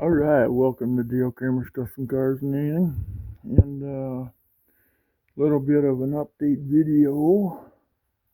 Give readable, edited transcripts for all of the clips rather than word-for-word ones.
Alright, welcome to Dale Kramer's Custom Cars and Anything. And a little bit of an update video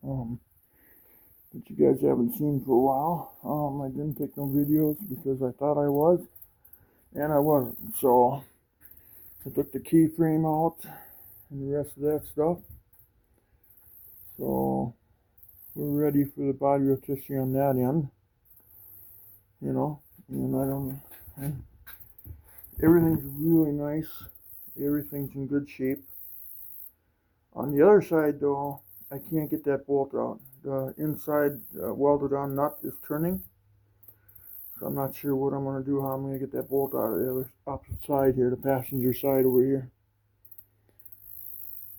that you guys haven't seen for a while. I didn't take no videos because I thought I was, and I wasn't. So I took the key frame out and the rest of that stuff. So we're ready for the body rotisserie on that end. And I don't. Everything's really nice. Everything's in good shape. On the other side, though, I can't get that bolt out. The inside welded on nut is turning, so I'm not sure what I'm going to do, how I'm going to get that bolt out of the other opposite side here, the passenger side over here.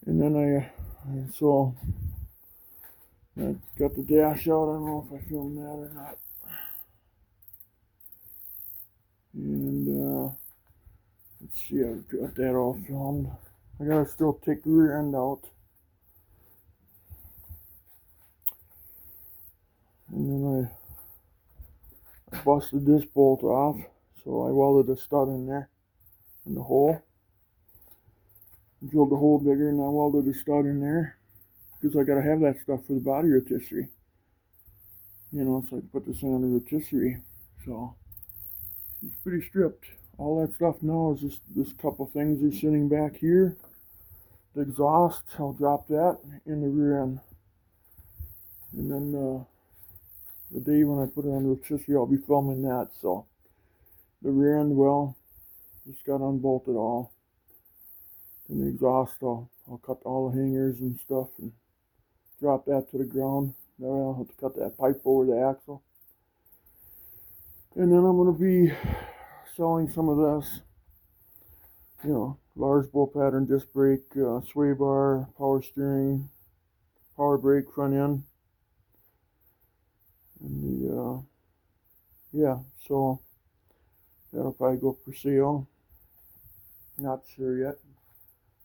And then I got the dash out. I don't know if I filmed that or not. And let's see, I've got that all filmed. I gotta still take the rear end out. And then I busted this bolt off, so I welded a stud in there, in the hole. Drilled the hole bigger, and I welded a stud in there, because I gotta have that stuff for the body rotisserie. So I can put this thing on the rotisserie. So it's pretty stripped. All that stuff now is just this couple things are sitting back here. The exhaust, I'll drop that in the rear end. And then the day when I put it on the rotisserie, I'll be filming that. So the rear end, well, just got unbolted all. And the exhaust, I'll cut all the hangers and stuff and drop that to the ground. Then I'll have to cut that pipe over the axle. And then I'm going to be selling some of this, large bolt pattern disc brake, sway bar, power steering, power brake, front end. And so that'll probably go for sale. Not sure yet.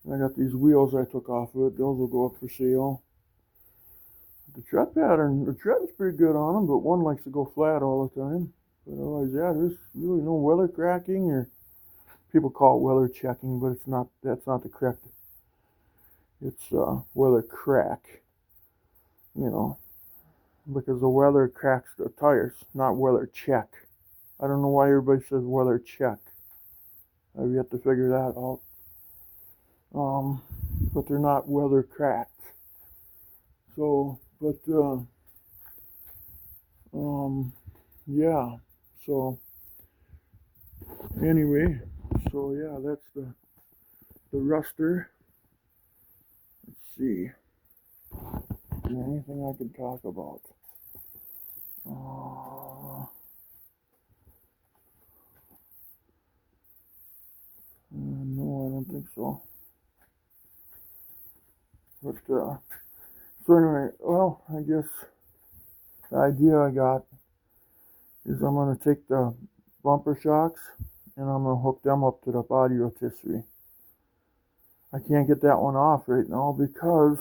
I got these wheels I took off of it. Those will go up for sale. The tread pattern, the tread is pretty good on them, but one likes to go flat all the time. But otherwise, yeah, there's really no weather cracking, or people call it weather checking, but it's not. That's not the correct. It's weather crack. Because the weather cracks the tires, not weather check. I don't know why everybody says weather check. I've yet to figure that out. But they're not weather cracked. So, but yeah. So anyway, so yeah, that's the Ruster. Let's see. Is there anything I can talk about? No, I don't think so. But so anyway, well, I guess the idea I got is I'm going to take the bumper shocks and I'm going to hook them up to the body rotisserie. I can't get that one off right now because,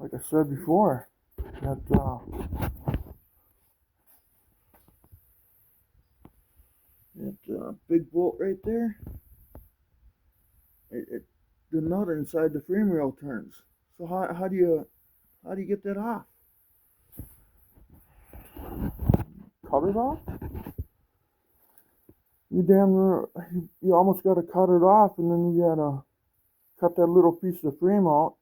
like I said before, that big bolt right there, the nut inside the frame rail turns. So how do you get that off? Cut it off? You almost got to cut it off, and then you got to cut that little piece of frame out,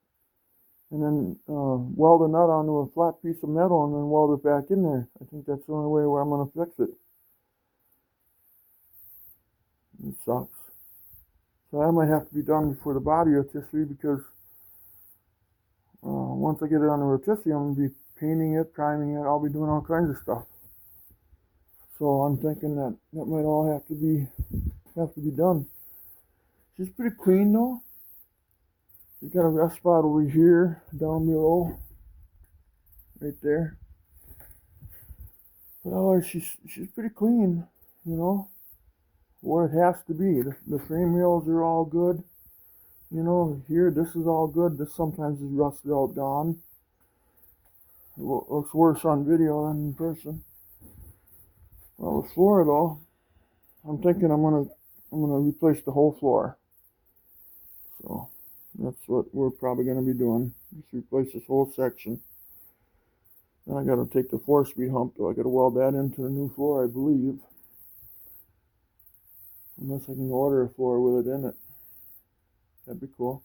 and then weld a nut onto a flat piece of metal, and then weld it back in there. I think that's the only way where I'm going to fix it. It sucks. So that might have to be done before the body rotisserie, because once I get it on the rotisserie, I'm going to be painting it, priming it. I'll be doing all kinds of stuff. So I'm thinking that might all have to be done. She's pretty clean though. She's got a rust spot over here, down below, right there. But otherwise, she's pretty clean, where it has to be. The frame rails are all good. Here, this is all good. This sometimes is rusted out, gone. It looks worse on video than in person. Well, The floor though, I'm thinking I'm gonna replace the whole floor. So that's what we're probably gonna be doing. Just replace this whole section. Then I gotta take the 4-speed hump though. I gotta weld that into the new floor, I believe. Unless I can order a floor with it in it. That'd be cool.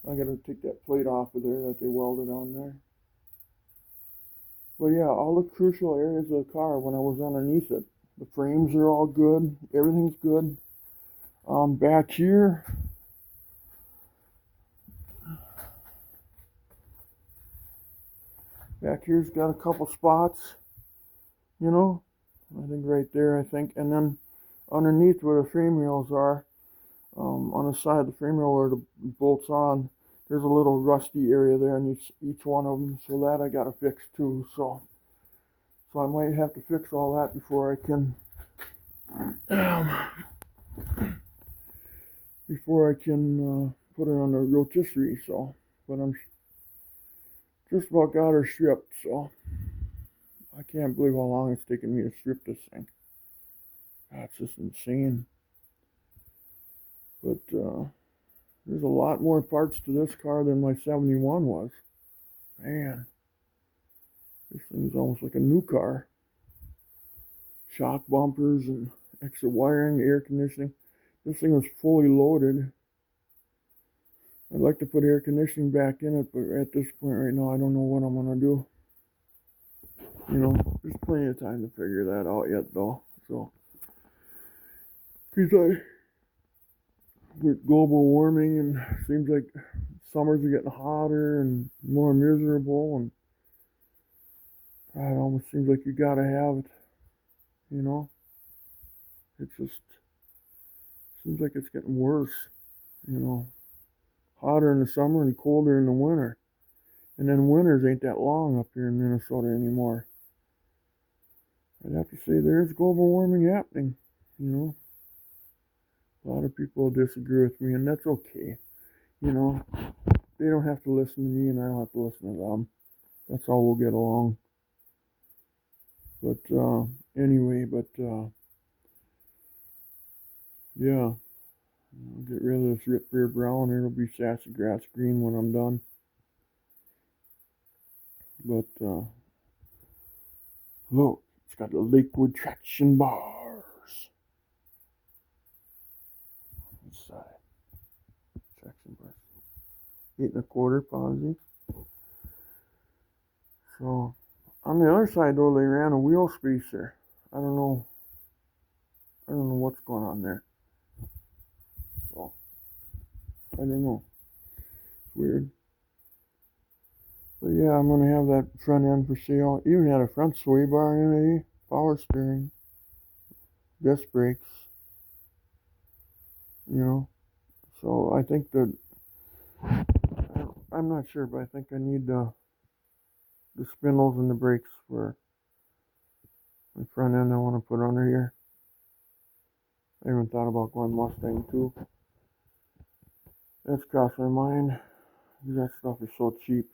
I gotta take that plate off of there that they welded on there. But yeah, all the crucial areas of the car when I was underneath it. The frames are all good. Everything's good. Back here, here's got a couple spots, you know. I think right there, I think. And then underneath where the frame rails are, on the side of the frame rail where the bolts on, there's a little rusty area there in each one of them. So that I gotta fix too. So I might have to fix all that before I can put it on the rotisserie. So, but I'm just about got her stripped. So I can't believe how long it's taken me to strip this thing. That's just insane. But there's a lot more parts to this car than my 71 was. Man, this thing's almost like a new car. Shock bumpers and extra wiring, air conditioning. This thing was fully loaded. I'd like to put air conditioning back in it, but at this point right now, I don't know what I'm going to do. You know, there's plenty of time to figure that out yet, though. So, because with global warming, and it seems like summers are getting hotter and more miserable, and it almost seems like you got to have it. You know, it just seems like it's getting worse. You know, hotter in the summer and colder in the winter. And then winters ain't that long up here in Minnesota anymore. I'd have to say there's global warming happening, you know. A lot of people disagree with me, and that's okay. You know, they don't have to listen to me, and I don't have to listen to them. That's how we'll get along. But anyway, yeah, I'll get rid of this rip rear brown. It'll be sassy grass green when I'm done. But look, it's got the liquid traction bars. Inside traction bars, 8 1/4 posi. So on the other side though, they ran a wheel spacer. I don't know what's going on there. So I don't know. It's weird. But yeah, I'm gonna have that front end for sale. Even had a front sway bar in it, power steering, disc brakes. You know. So I think that I'm not sure, but I think I need the spindles and the brakes for the front end I want to put under here. I even thought about going Mustang too. That's crossed my mind. That stuff is so cheap.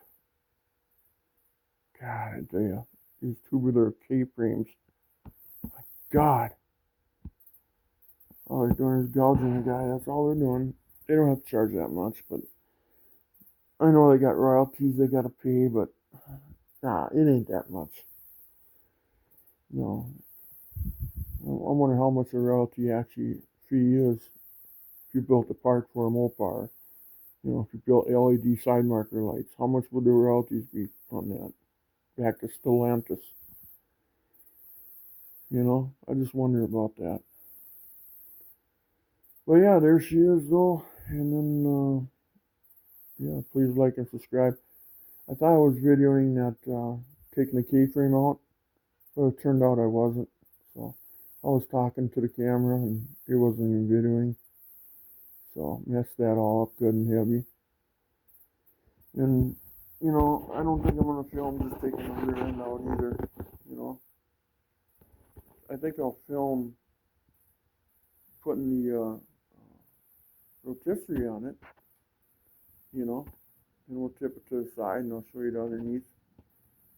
God, I tell you, these tubular K-frames. My God. All they're doing is gouging the guy. That's all they're doing. They don't have to charge that much, but I know they got royalties they got to pay, but nah, it ain't that much. No. I wonder how much a royalty actually fee is if you built a part for a Mopar. You know, if you built LED side marker lights, how much would the royalties be on that? Back to Stellantis. You know, I just wonder about that. But yeah, there she is though. And then, yeah, please like and subscribe. I thought I was videoing that, taking the K-frame out, but it turned out I wasn't. So I was talking to the camera and it wasn't even videoing. So messed that all up good and heavy. And, you know, I don't think I'm going to film just taking the rear end out either, you know. I think I'll film putting the rotisserie on it, you know, and we'll tip it to the side and I'll show you the underneath.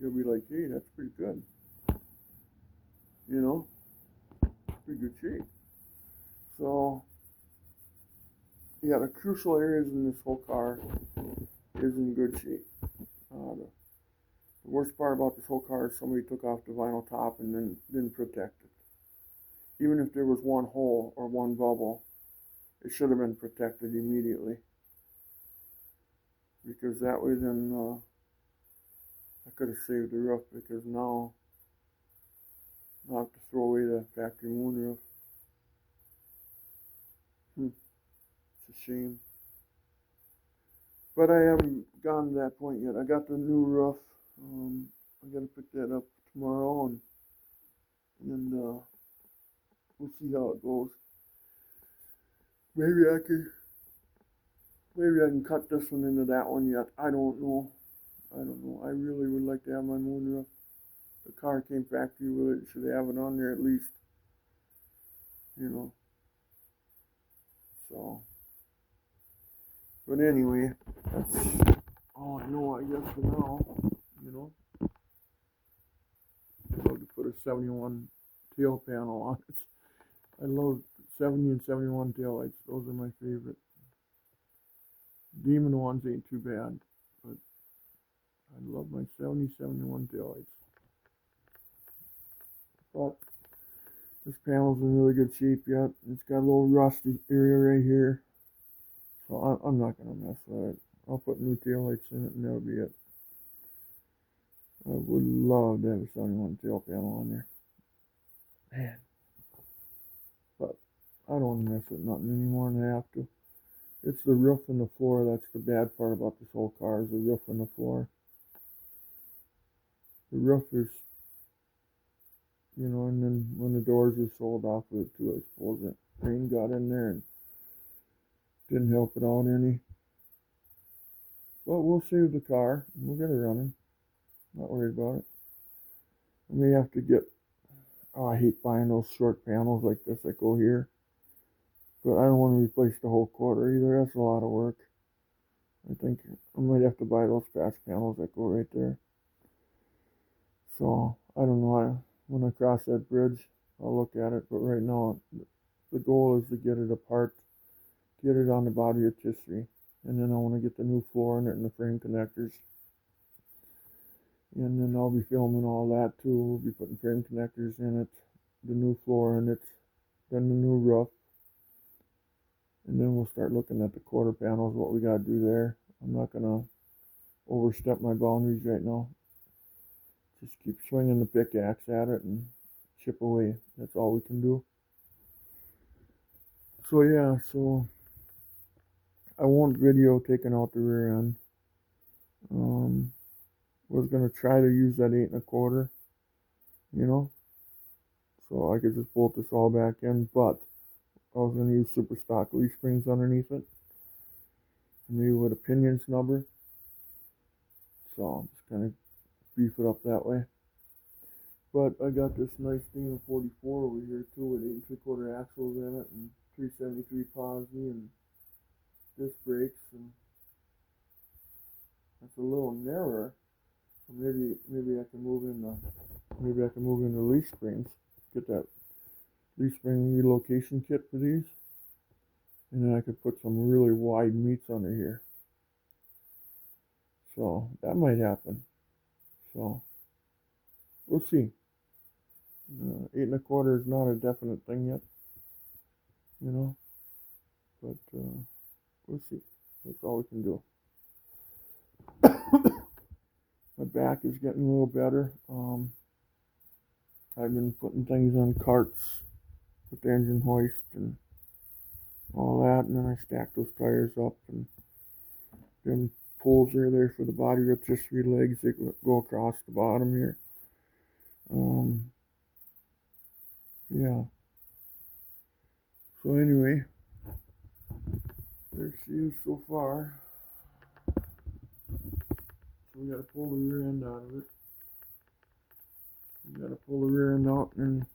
You'll be like, hey, that's pretty good, you know. pretty good shape. So yeah, the crucial areas in this whole car is in good shape. The worst part about this whole car is somebody took off the vinyl top and then didn't protect it. Even if there was one hole or one bubble, it should have been protected immediately. Because that way then I could have saved the roof, because now I'll have to throw away the factory moonroof. It's a shame. But I haven't gotten to that point yet. I got the new roof. I got to pick that up tomorrow, and we'll see how it goes. Maybe I can cut this one into that one yet. I don't know. I really would like to have my moonroof. The car came factory with it. Should have it on there at least. So. But anyway, that's all I know, I guess, for now. I'd love to put a 71 tail panel on it. I love 70 and 71 taillights. Those are my favorite. Demon ones ain't too bad, but I love my 70, 71 taillights. But this panel's in really good shape yet. It's got a little rusty area right here. So I'm not going to mess with it. I'll put new taillights in it and that'll be it. I would love to have a 71 tail panel on there. Man. But I don't want to mess with nothing any more than I have to. It's the roof and the floor that's the bad part about this whole car, is the roof and the floor. The roof is, and then when the doors are sold off of it too, I suppose that rain got in there and didn't help it out any. But we'll save the car. We'll get it running. Not worried about it. I may have to get, I hate buying those short panels like this that go here. But I don't want to replace the whole quarter either. That's a lot of work. I think I might have to buy those patch panels that go right there. So, I don't know. When I cross that bridge, I'll look at it. But right now, the goal is to get it apart, get it on the body rotisserie. And then I want to get the new floor in it and the frame connectors. And then I'll be filming all that too. We'll be putting frame connectors in it, the new floor in it, then the new roof. And then we'll start looking at the quarter panels, what we got to do there. I'm not going to overstep my boundaries right now. Just keep swinging the pickaxe at it and chip away. That's all we can do. So yeah, I won't video taking out the rear end. Was going to try to use that 8 1/4, so I could just bolt this all back in, but I was going to use super stock leaf springs underneath it, maybe with a pinion snubber, so I'm just going to beef it up that way. But I got this nice Dana 44 over here too, with 8 3/4 axles in it, and 373 posi and disc brakes, and it's a little narrower. So maybe I can move in the leaf springs. Get that leaf spring relocation kit for these, and then I could put some really wide meats under here. So that might happen. So we'll see. 8 1/4 is not a definite thing yet, but we'll see. That's all we can do. My back is getting a little better. I've been putting things on carts with the engine hoist and all that, and then I stack those tires up, and them poles are there for the body rotisserie legs that go across the bottom here. Yeah. So anyway, there she is so far. So we gotta pull the rear end out of it. We gotta pull the rear end out and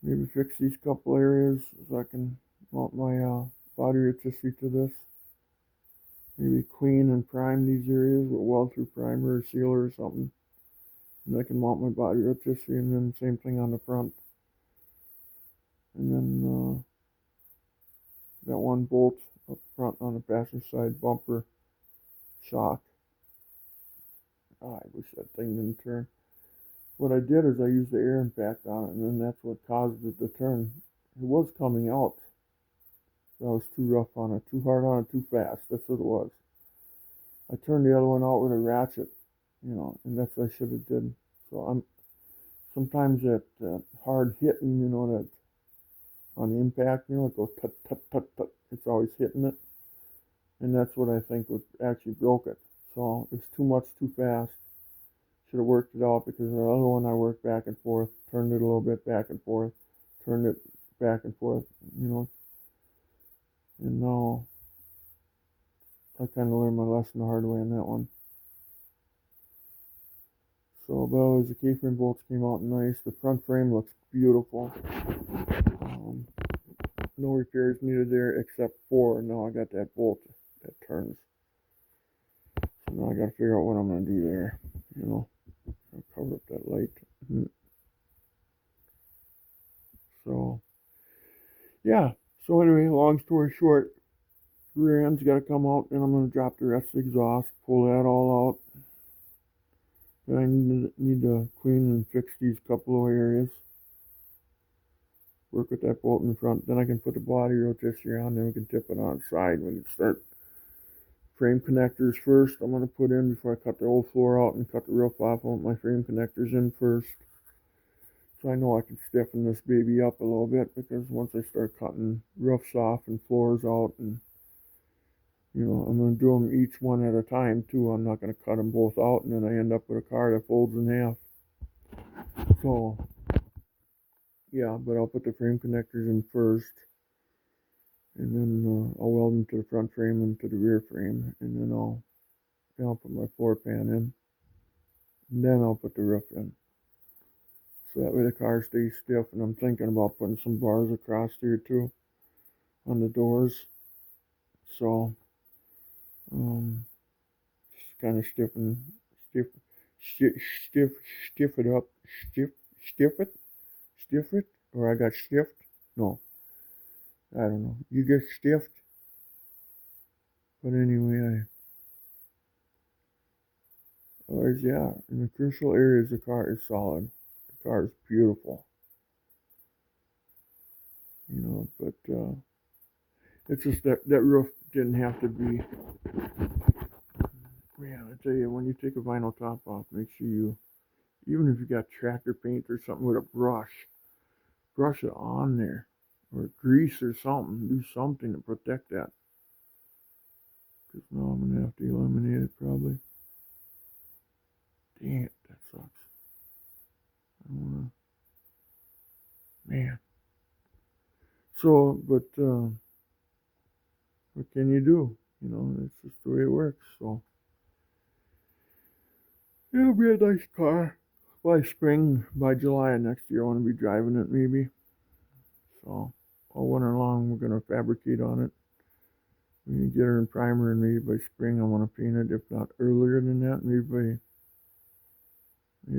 maybe fix these couple areas so I can mount my body rotisserie to this. Maybe clean and prime these areas with weld-through primer or sealer or something. And I can mount my body rotisserie, and then same thing on the front. And then that one bolt up front on the passenger side bumper shock. I wish that thing didn't turn. What I did is I used the air impact on it, and then that's what caused it to turn. It was coming out. I was too rough on it, too hard on it, too fast. That's what it was. I turned the other one out with a ratchet, and that's what I should have did. So I'm sometimes that hard hitting, that on the impact, it goes tut tut tut tut. It's always hitting it, and that's what I think would actually broke it. So it's too much, too fast. Should have worked it out, because the other one I worked back and forth, turned it a little bit back and forth, turned it back and forth, and now I kind of learned my lesson the hard way on that one. So, but as the K-frame bolts came out nice. The front frame looks beautiful. No repairs needed there except for now I got that bolt that turns. So now I got to figure out what I'm going to do there. I'll cover up that light. So, yeah. So anyway, long story short, rear end's got to come out, and I'm going to drop the rest of the exhaust, pull that all out. Then I need to clean and fix these couple of areas. Work with that bolt in the front. Then I can put the body rotisserie on. Then we can tip it on its side. We can start frame connectors first. I'm going to put in before I cut the old floor out and cut the roof off. I want my frame connectors in first, so I know I can stiffen this baby up a little bit, because once I start cutting roofs off and floors out, and I'm going to do them each one at a time too. I'm not going to cut them both out and then I end up with a car that folds in half. So yeah, but I'll put the frame connectors in first, and then I'll weld them to the front frame and to the rear frame, and then I'll put my floor pan in, and then I'll put the roof in. So that way the car stays stiff. And I'm thinking about putting some bars across here too on the doors. So just kind of stiff it up, stiff it, or I got stiffed. No, I don't know. You get stiffed, but anyway, otherwise, yeah. In the crucial areas, the car is solid. The car is beautiful. But it's just that roof didn't have to be. Man, I tell you, when you take a vinyl top off, make sure you, even if you got tractor paint or something with a brush it on there, or grease or something. Do something to protect that. Because now I'm going to have to eliminate it probably. Dang it, that sucks. I don't want to. Man. So, but what can you do? It's just the way it works. So, it'll be a nice car. By spring, by July of next year, I want to be driving it maybe. So, all winter long, we're going to fabricate on it. We can get her in primer, and maybe by spring, I want to paint it. If not earlier than that, maybe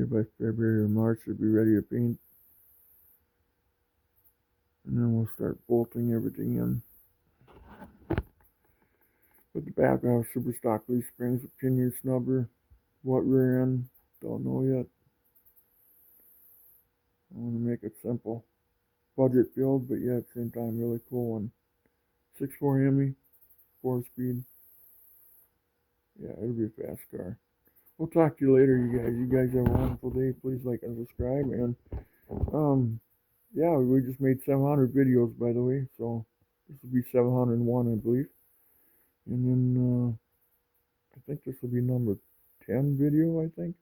by February or March, it'll be ready to paint. And then we'll start bolting everything in. But the back, I have super stock leaf springs with pinion snubber. What rear end? Don't know yet. I want to make it simple. Budget build, but yet at the same time really cool one. 6.4 Hemi, 4-speed. Yeah, it'll be a fast car. We'll talk to you later, you guys. You guys have a wonderful day. Please like and subscribe. And yeah, we just made 700 videos, by the way. So this will be 701, I believe. And then I think this will be number 10 video, I think,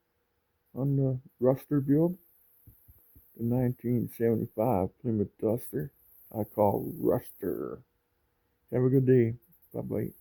on the Duster build. The 1975 Plymouth Duster I call Duster. Have a good day. Bye-bye.